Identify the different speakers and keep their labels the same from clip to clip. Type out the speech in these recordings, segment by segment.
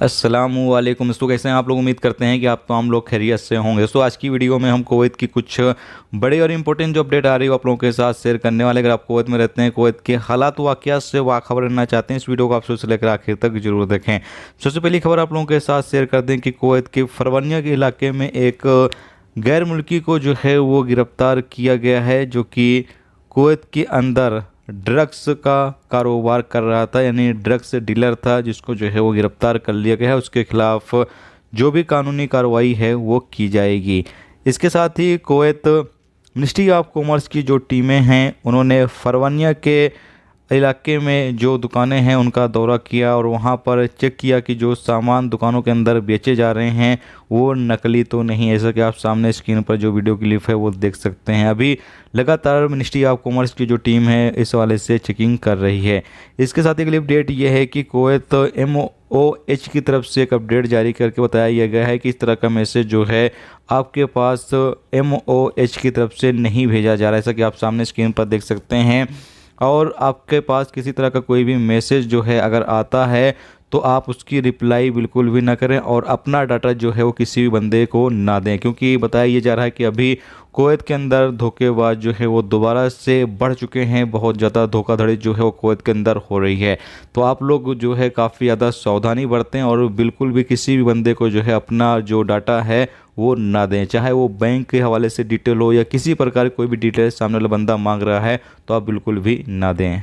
Speaker 1: अस्सलामुअलैकुम दोस्तों, कैसे हैं आप लोग। उम्मीद करते हैं कि आप तमाम लोग खैरियत से होंगे। दोस्तों आज की वीडियो में हम कुवैत की कुछ बड़े और इंपॉर्टेंट जो अपडेट आ रही है आप लोगों के साथ शेयर करने वाले। अगर आप कुवैत में रहते हैं, कुवैत के हालात वाक़यात से वाखबर रहना चाहते हैं, इस वीडियो को आप शुरू से लेकर आखिर तक जरूर देखें। सबसे पहली खबर आप लोगों के साथ शेयर कर दें कि कुवैत के फरवानिया के इलाके में एक गैर मुल्की को जो है वो गिरफ्तार किया गया है, जो कि कुवैत के अंदर ड्रग्स का कारोबार कर रहा था, यानी ड्रग्स डीलर था, जिसको जो है वो गिरफ्तार कर लिया गया है। उसके खिलाफ जो भी कानूनी कार्रवाई है वो की जाएगी। इसके साथ ही कुवैत मिनिस्ट्री ऑफ कॉमर्स की जो टीमें हैं उन्होंने फरवानिया के इलाके में जो दुकानें हैं उनका दौरा किया और वहां पर चेक किया कि जो सामान दुकानों के अंदर बेचे जा रहे हैं वो नकली तो नहीं। ऐसा कि आप सामने स्क्रीन पर जो वीडियो क्लिप है वो देख सकते हैं। अभी लगातार मिनिस्ट्री ऑफ कॉमर्स की जो टीम है इस वाले से चेकिंग कर रही है। इसके साथ एक अपडेट ये है कि कुवैत MOH की तरफ से एक अपडेट जारी करके बताया गया है कि इस तरह का मैसेज जो है आपके पास MOH की तरफ से नहीं भेजा जा रहा है। ऐसा कि आप सामने स्क्रीन पर देख सकते हैं। और आपके पास किसी तरह का कोई भी मैसेज जो है अगर आता है तो आप उसकी रिप्लाई बिल्कुल भी ना करें और अपना डाटा जो है वो किसी भी बंदे को ना दें, क्योंकि बताया ये जा रहा है कि अभी कुवैत के अंदर धोखेबाज जो है वो दोबारा से बढ़ चुके हैं। बहुत ज़्यादा धोखाधड़ी जो है वो कुवैत के अंदर हो रही है। तो आप लोग जो है काफ़ी ज़्यादा सावधानी बरतें और बिल्कुल भी किसी भी बंदे को जो है अपना जो डाटा है वो ना दें, चाहे वो बैंक के हवाले से डिटेल हो या किसी प्रकार कोई भी डिटेल सामने वाला बंदा मांग रहा है तो आप बिल्कुल भी ना दें।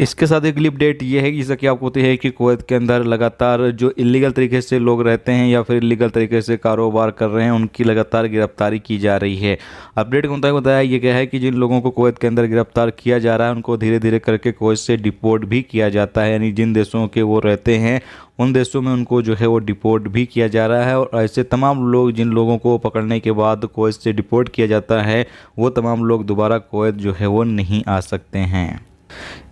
Speaker 1: इसके साथ एक अपडेट ये है कि जैसा कि आपको पता है कि कुवैत के अंदर लगातार जो इलीगल तरीके से लोग रहते हैं या फिर इलीगल तरीके से कारोबार कर रहे हैं उनकी लगातार गिरफ्तारी की जा रही है। अपडेट के मुताबिक बताया ये गया है कि जिन लोगों को कुवैत के अंदर गिरफ्तार किया जा रहा है उनको धीरे धीरे करके कुवैत से डिपोर्ट भी किया जाता है, यानी जिन देशों के वो रहते हैं उन देशों में उनको जो है वो डिपोर्ट भी किया जा रहा है। और ऐसे तमाम लोग जिन लोगों को पकड़ने के बाद कुवैत से डिपोर्ट किया जाता है वो तमाम लोग दोबारा कुवैत जो है वो नहीं आ सकते हैं।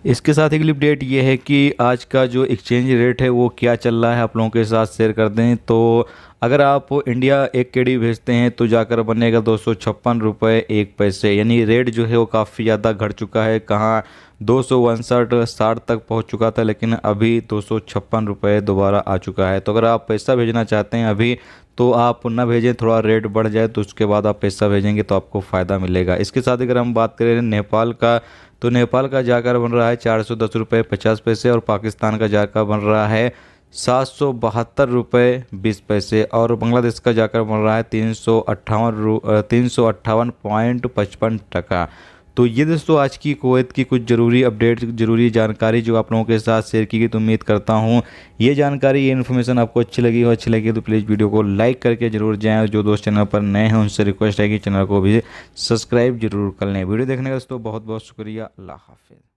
Speaker 1: इसके साथ एक अपडेट ये है कि आज का जो एक्सचेंज रेट है वो क्या चल रहा है आप लोगों के साथ शेयर कर दें। तो अगर आप इंडिया 1 KD भेजते हैं तो जाकर बनेगा 256 रुपये 1 पैसे, यानी रेट जो है वो काफ़ी ज़्यादा घट चुका है। कहाँ 259-60 तक पहुंच चुका था, लेकिन अभी 256 रुपये दोबारा आ चुका है। तो अगर आप पैसा भेजना चाहते हैं अभी तो आप ना भेजें, थोड़ा रेट बढ़ जाए तो उसके बाद आप पैसा भेजेंगे तो आपको फ़ायदा मिलेगा। इसके साथ अगर हम बात करें नेपाल का, तो नेपाल का जाकर बन रहा है 410 रुपये 50 पैसे और पाकिस्तान का जाकर बन रहा है 772 रुपये 20 पैसे और बांग्लादेश का जाकर बन रहा है 358.55 टका। तो ये दोस्तों आज की कुवैत की कुछ ज़रूरी अपडेट, ज़रूरी जानकारी जो आप लोगों के साथ शेयर की गई। तो उम्मीद करता हूँ ये जानकारी, ये इन्फॉर्मेशन आपको अच्छी लगी तो प्लीज़ वीडियो को लाइक करके जरूर जाएं। और जो दोस्त चैनल पर नए हैं उनसे रिक्वेस्ट है कि चैनल को भी सब्सक्राइब जरूर कर लें। वीडियो देखने का दोस्तों बहुत बहुत शुक्रिया। अल्लाह हाफिज़।